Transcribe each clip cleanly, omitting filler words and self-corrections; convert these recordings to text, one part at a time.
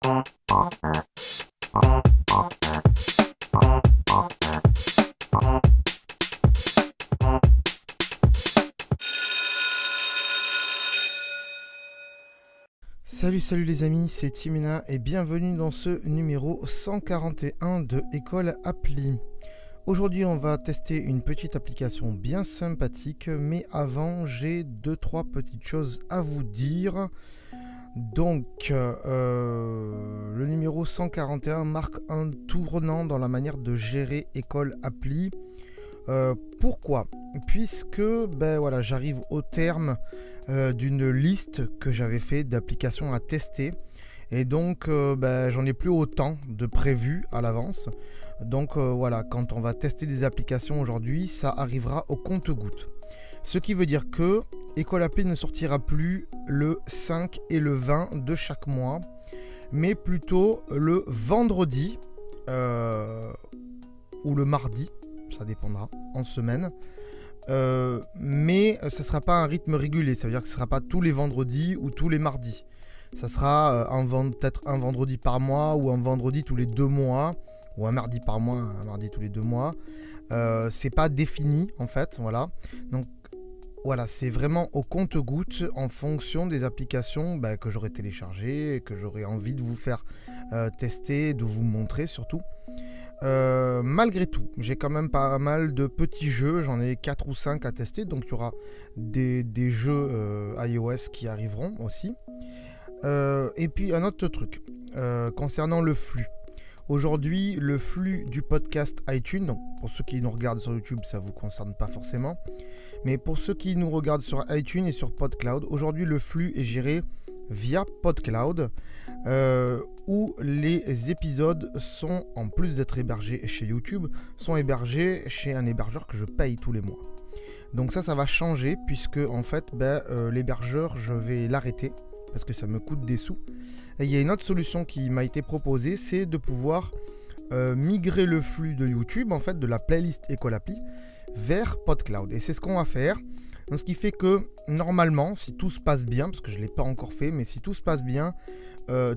Salut les amis, c'est Timena et bienvenue dans ce numéro 141 de École Appli. Aujourd'hui on va tester une petite application bien sympathique, mais avant j'ai 2-3 petites choses à vous dire. Donc le numéro 141 marque un tournant dans la manière de gérer École Appli. Pourquoi ? Puisque j'arrive au terme d'une liste que j'avais fait d'applications à tester, et donc j'en ai plus autant de prévu à l'avance. Donc quand on va tester des applications aujourd'hui, ça arrivera au compte-gouttes. Ce qui veut dire que École Appli ne sortira plus le 5 et le 20 de chaque mois, mais plutôt le vendredi ou le mardi, ça dépendra, en semaine. Mais ce ne sera pas un rythme régulier, ça veut dire que ce ne sera pas tous les vendredis ou tous les mardis. Ça sera peut-être un vendredi par mois ou un vendredi tous les 2 mois, ou un mardi par mois, un mardi tous les 2 mois. C'est pas défini en fait, voilà. Donc voilà, c'est vraiment au compte-gouttes en fonction des applications que j'aurai téléchargées et que j'aurai envie de vous faire tester, de vous montrer surtout. Malgré tout, j'ai quand même pas mal de petits jeux, j'en ai 4 ou 5 à tester, donc il y aura des jeux iOS qui arriveront aussi. Et puis un autre truc, concernant le flux. Aujourd'hui, le flux du podcast iTunes, donc pour ceux qui nous regardent sur YouTube, ça ne vous concerne pas forcément, mais pour ceux qui nous regardent sur iTunes et sur PodCloud, aujourd'hui le flux est géré via PodCloud, où les épisodes sont, en plus d'être hébergés chez YouTube, sont hébergés chez un hébergeur que je paye tous les mois. Donc ça va changer, puisque en fait l'hébergeur, je vais l'arrêter parce que ça me coûte des sous. Et il y a une autre solution qui m'a été proposée, c'est de pouvoir migrer le flux de YouTube, en fait de la playlist École Appli, vers PodCloud. Et c'est ce qu'on va faire. Donc, ce qui fait que normalement, si tout se passe bien, parce que je ne l'ai pas encore fait, mais si tout se passe bien,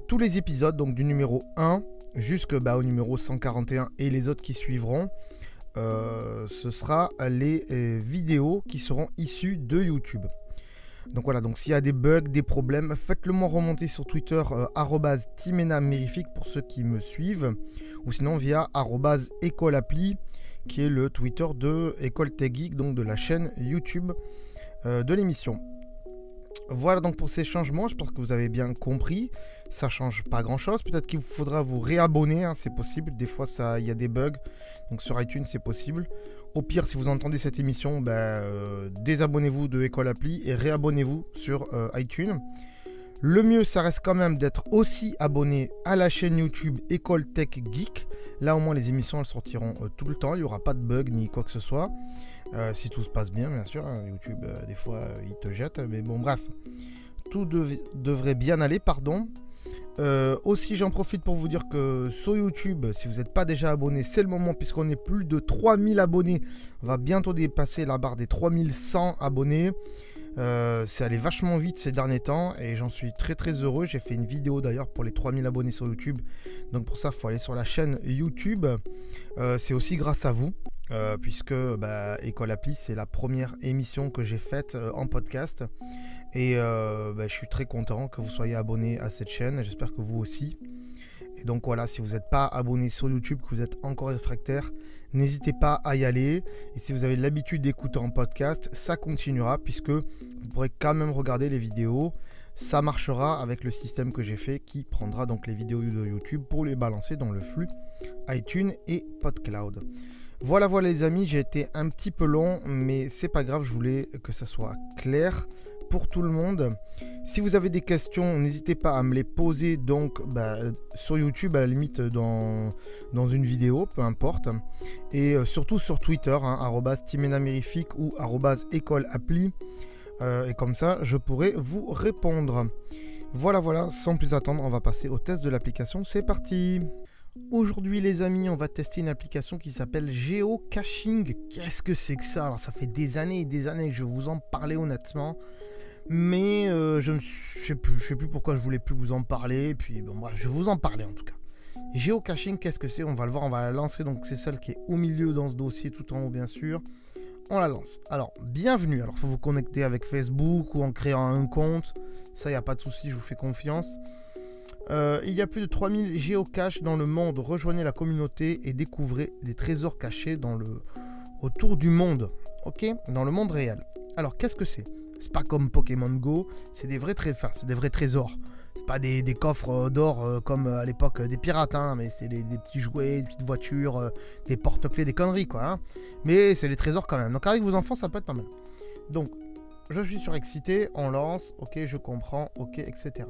tous les épisodes, donc du numéro 1 jusqu'au numéro 141 et les autres qui suivront, ce sera les vidéos qui seront issues de YouTube. Donc voilà, donc s'il y a des bugs, des problèmes, faites-le moi remonter sur Twitter @timenamérifique pour ceux qui me suivent, ou sinon via @écoleappli, qui est le Twitter de École Tech Geek, donc de la chaîne YouTube de l'émission. Voilà donc pour ces changements, je pense que vous avez bien compris. Ça change pas grand chose, peut-être qu'il vous faudra vous réabonner, c'est possible, des fois il y a des bugs, donc sur iTunes c'est possible. Au pire, si vous entendez cette émission, désabonnez-vous de École Appli et réabonnez-vous sur iTunes. Le mieux, ça reste quand même d'être aussi abonné à la chaîne YouTube École Tech Geek. Là, au moins, les émissions, elles sortiront tout le temps. Il n'y aura pas de bug ni quoi que ce soit. Si tout se passe bien, bien sûr. YouTube, des fois, il te jette. Mais bon, bref. Tout devrait bien aller, pardon. Aussi, j'en profite pour vous dire que sur YouTube, si vous n'êtes pas déjà abonné, c'est le moment, puisqu'on est plus de 3000 abonnés. On va bientôt dépasser la barre des 3100 abonnés. C'est allé vachement vite ces derniers temps et j'en suis très très heureux. J'ai fait une vidéo d'ailleurs pour les 3000 abonnés sur YouTube. Donc pour ça, il faut aller sur la chaîne YouTube. C'est aussi grâce à vous, puisque École Appli, c'est la première émission que j'ai faite en podcast. Et je suis très content que vous soyez abonné à cette chaîne. J'espère que vous aussi. Et donc voilà, si vous n'êtes pas abonné sur YouTube, que vous êtes encore réfractaire, n'hésitez pas à y aller. Et si vous avez l'habitude d'écouter en podcast, ça continuera, puisque vous pourrez quand même regarder les vidéos. Ça marchera avec le système que j'ai fait, qui prendra donc les vidéos de YouTube pour les balancer dans le flux iTunes et PodCloud. Voilà les amis, j'ai été un petit peu long, mais c'est pas grave, je voulais que ça soit clair pour tout le monde. Si vous avez des questions, n'hésitez pas à me les poser donc sur YouTube, à la limite dans une vidéo, peu importe. Et surtout sur Twitter, @timenamérifique ou @écoleappli. Et comme ça, je pourrai vous répondre. Voilà, sans plus attendre, on va passer au test de l'application. C'est parti! Aujourd'hui les amis, on va tester une application qui s'appelle Geocaching. Qu'est-ce que c'est que ça? Alors ça fait des années et des années que je vous en parlais honnêtement. Mais je sais plus pourquoi je voulais plus vous en parler. Et puis bon bref, je vais vous en parler en tout cas. Géocaching, qu'est-ce que c'est? On va le voir, on va la lancer. Donc c'est celle qui est au milieu dans ce dossier, tout en haut bien sûr. On la lance. Alors, bienvenue. Alors, il faut vous connecter avec Facebook ou en créant un compte. Ça, il n'y a pas de souci, je vous fais confiance. Il y a plus de 3000 géocaches dans le monde. Rejoignez la communauté et découvrez des trésors cachés autour du monde. Ok? Dans le monde réel. Alors, qu'est-ce que c'est? C'est pas comme Pokémon Go. C'est des vrais trésors. C'est pas des coffres d'or comme à l'époque des pirates, hein, mais c'est des petits jouets, des petites voitures, des porte-clés, des conneries quoi. Hein. Mais c'est des trésors quand même. Donc avec vos enfants, ça peut être pas mal. Donc, je suis surexcité, on lance, ok, je comprends, ok, etc.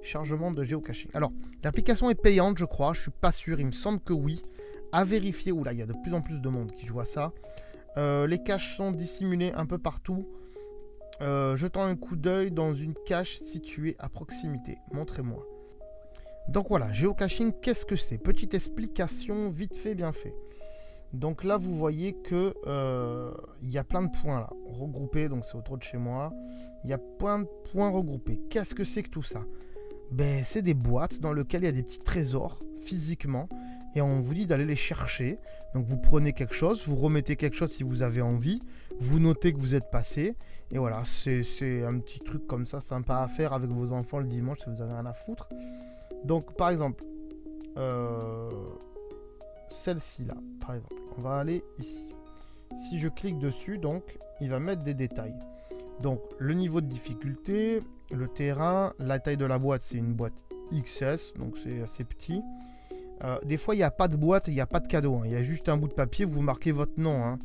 Chargement de géocaching. Alors, l'application est payante, je crois, je suis pas sûr, il me semble que oui. À vérifier, oula, il y a de plus en plus de monde qui joue à ça. Les caches sont dissimulées un peu partout. Jetant un coup d'œil dans une cache située à proximité. Montrez-moi. Donc voilà, géocaching, qu'est-ce que c'est? Petite explication, vite fait, bien fait. Donc là, vous voyez que il y a plein de points là, regroupés, donc c'est autour de chez moi. Il y a plein de points regroupés. Qu'est-ce que c'est que tout ça? Ben, c'est des boîtes dans lesquelles il y a des petits trésors, physiquement, et on vous dit d'aller les chercher. Donc vous prenez quelque chose, vous remettez quelque chose si vous avez envie, vous notez que vous êtes passé, et voilà, c'est un petit truc comme ça, sympa à faire avec vos enfants le dimanche si vous avez rien à foutre. Donc par exemple, celle-ci là, par exemple, on va aller ici. Si je clique dessus, donc, il va mettre des détails. Donc le niveau de difficulté, le terrain, la taille de la boîte, c'est une boîte XS, donc c'est assez petit. Des fois, il n'y a pas de boîte, il n'y a pas de cadeau. Hein. Il y a juste un bout de papier, vous marquez votre nom. Hein.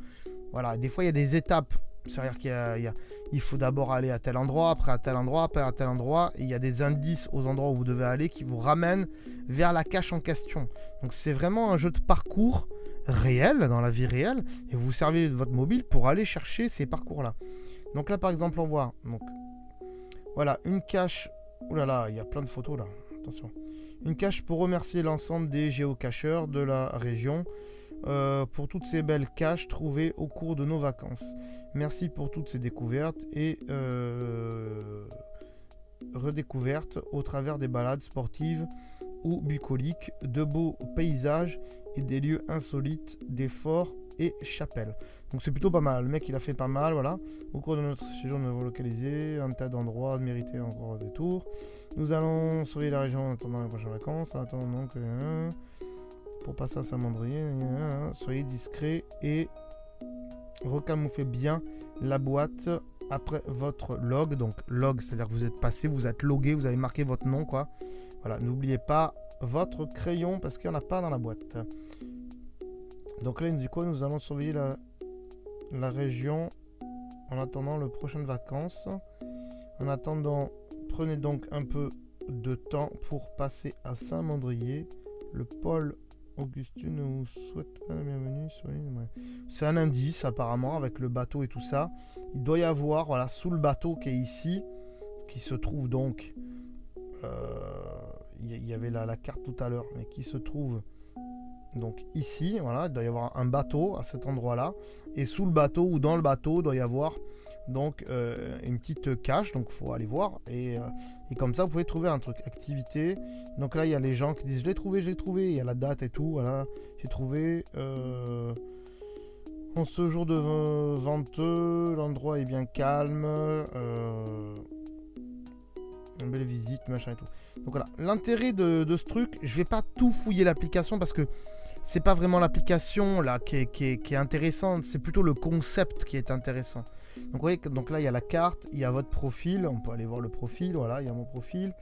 Voilà, des fois, il y a des étapes. C'est-à-dire qu'il faut d'abord aller à tel endroit, après à tel endroit, après à tel endroit. Et il y a des indices aux endroits où vous devez aller qui vous ramènent vers la cache en question. Donc c'est vraiment un jeu de parcours réel, dans la vie réelle. Et vous servez de votre mobile pour aller chercher ces parcours-là. Donc là, par exemple, on voit... Donc, voilà, une cache... Ouh là là, il y a plein de photos là. Attention. Une cache pour remercier l'ensemble des géocacheurs de la région pour toutes ces belles caches trouvées au cours de nos vacances. Merci pour toutes ces découvertes et redécouvertes au travers des balades sportives ou bucoliques, de beaux paysages et des lieux insolites, des forts et chapelles. Donc c'est plutôt pas mal. Le mec il a fait pas mal, voilà. Au cours de notre séjour, nous avons localisé un tas d'endroits mérités encore des tours. Nous allons surveiller la région en attendant les prochaines vacances. En attendant que pour passer à Saint-Mandrier, soyez discret et recamouflez bien la boîte après votre log. Donc log, c'est-à-dire que vous êtes passé, vous êtes logué, vous avez marqué votre nom, quoi. Voilà, n'oubliez pas votre crayon parce qu'il n'y en a pas dans la boîte. Donc là, du coup, nous allons surveiller la région en attendant les prochaines vacances. En attendant, prenez donc un peu de temps pour passer à Saint-Mandrier. Le Paul Augustine vous souhaite la bienvenue. C'est un indice apparemment avec le bateau et tout ça. Il doit y avoir, voilà, sous le bateau qui est ici, qui se trouve donc... Il y avait la carte tout à l'heure, mais qui se trouve... Donc ici, voilà, il doit y avoir un bateau à cet endroit-là. Et sous le bateau ou dans le bateau, il doit y avoir donc une petite cache. Donc il faut aller voir. Et comme ça, vous pouvez trouver un truc. Activité. Donc là, il y a les gens qui disent je l'ai trouvé. Il y a la date et tout. Voilà, j'ai trouvé. En ce jour de venteux, l'endroit est bien calme. Une belle visite, machin et tout. Donc voilà, l'intérêt de ce truc, je vais pas tout fouiller l'application parce que c'est pas vraiment l'application là qui est intéressante, c'est plutôt le concept qui est intéressant. Donc vous voyez, donc là il y a la carte, il y a votre profil, on peut aller voir le profil, voilà, il y a mon profil.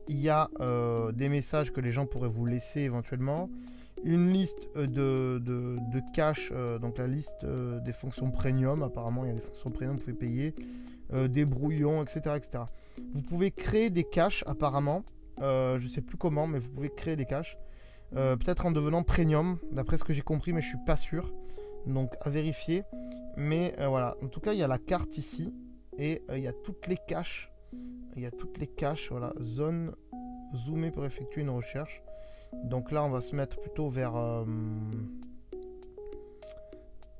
Il y a des messages que les gens pourraient vous laisser éventuellement. Une liste de caches, donc la liste des fonctions premium, apparemment il y a des fonctions premium, vous pouvez payer. Des brouillons, etc., etc. Vous pouvez créer des caches apparemment. Je sais plus comment, mais vous pouvez créer des caches. Peut-être en devenant premium, d'après ce que j'ai compris, mais je suis pas sûr. Donc à vérifier. Mais voilà. En tout cas, il y a la carte ici. Et il y a toutes les caches. Il y a toutes les caches. Voilà. Zone zoomée pour effectuer une recherche. Donc là, on va se mettre plutôt vers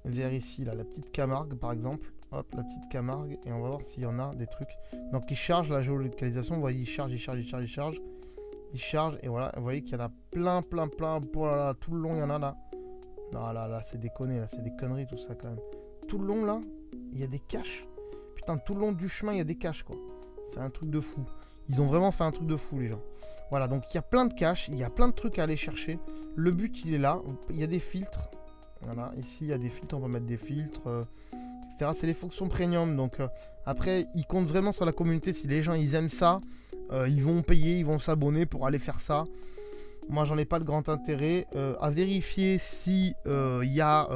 ici, là, la petite Camargue, par exemple. Hop, la petite Camargue. Et on va voir s'il y en a des trucs. Donc il charge la géolocalisation. Vous voyez, il charge. Il charge. Et voilà, vous voyez qu'il y en a plein. Oh là là, tout le long, il y en a là. Non, là, c'est déconné. Là, c'est des conneries tout ça quand même. Tout le long là, il y a des caches. Putain, tout le long du chemin, il y a des caches quoi. C'est un truc de fou. Ils ont vraiment fait un truc de fou les gens. Voilà, donc il y a plein de caches, il y a plein de trucs à aller chercher. Le but il est là, il y a des filtres. Voilà, ici il y a des filtres, on va mettre des filtres, etc. C'est les fonctions premium, donc après ils comptent vraiment sur la communauté. Si les gens ils aiment ça, ils vont payer, ils vont s'abonner pour aller faire ça. Moi j'en ai pas de grand intérêt. À vérifier si il y a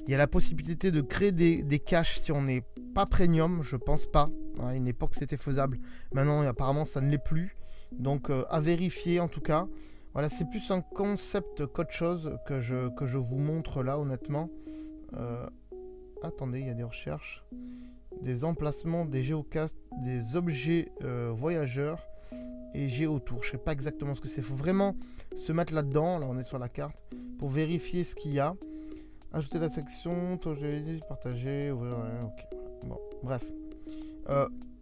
la possibilité de créer des caches si on n'est pas premium, je pense pas. À une époque c'était faisable, maintenant apparemment ça ne l'est plus. Donc à vérifier en tout cas. Voilà, c'est plus un concept qu'autre chose que je vous montre là honnêtement. Attendez, il y a des recherches. Des emplacements, des géocastes, des objets voyageurs et géotours. Je sais pas exactement ce que c'est. Il faut vraiment se mettre là-dedans. Là on est sur la carte pour vérifier ce qu'il y a. Ajouter la section, partager, ouvrir, ok. Bon, bref.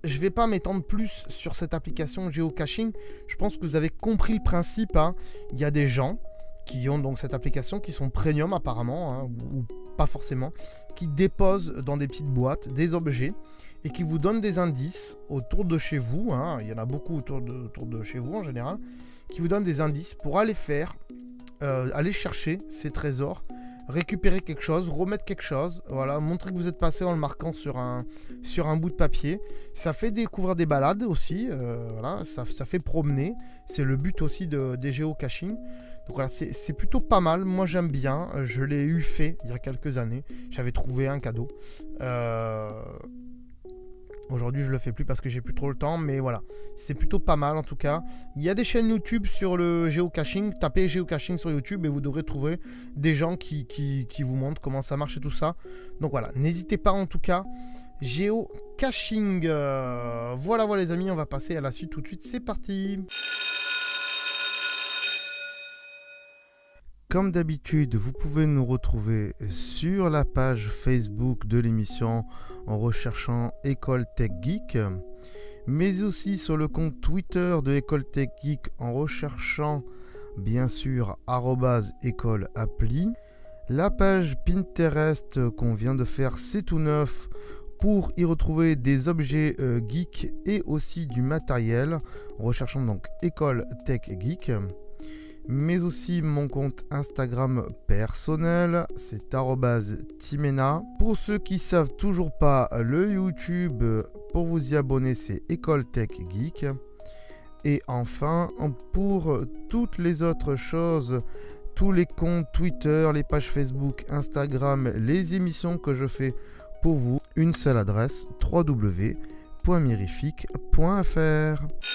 Je vais pas m'étendre plus sur cette application géocaching. Je pense que vous avez compris le principe. Hein. Il y a des gens qui ont donc cette application, qui sont premium apparemment, hein, ou pas forcément, qui déposent dans des petites boîtes des objets et qui vous donnent des indices autour de chez vous. Hein. Il y en a beaucoup autour de chez vous en général, qui vous donnent des indices pour aller aller chercher ces trésors, récupérer quelque chose, remettre quelque chose, voilà, montrer que vous êtes passé en le marquant sur un bout de papier. Ça fait découvrir des balades aussi, voilà, ça fait promener. C'est le but aussi des géocaching. Donc voilà, c'est plutôt pas mal. Moi j'aime bien. Je l'ai fait il y a quelques années. J'avais trouvé un cadeau. Aujourd'hui je le fais plus parce que j'ai plus trop le temps, mais voilà, c'est plutôt pas mal en tout cas. Il y a des chaînes YouTube sur le géocaching, tapez géocaching sur YouTube et vous devrez trouver des gens qui vous montrent comment ça marche et tout ça. Donc voilà, n'hésitez pas en tout cas. Géocaching, voilà les amis, on va passer à la suite tout de suite, c'est parti. Comme d'habitude, vous pouvez nous retrouver sur la page Facebook de l'émission en recherchant École Tech Geek, mais aussi sur le compte Twitter de École Tech Geek en recherchant bien sûr @écoleappli. La page Pinterest qu'on vient de faire, c'est tout neuf, pour y retrouver des objets geeks et aussi du matériel en recherchant donc École Tech Geek. Mais aussi mon compte Instagram personnel, c'est @timena. Pour ceux qui savent toujours pas, le YouTube pour vous y abonner, c'est École Tech Geek. Et enfin, pour toutes les autres choses, tous les comptes Twitter, les pages Facebook, Instagram, les émissions que je fais pour vous, une seule adresse, www.mirific.fr.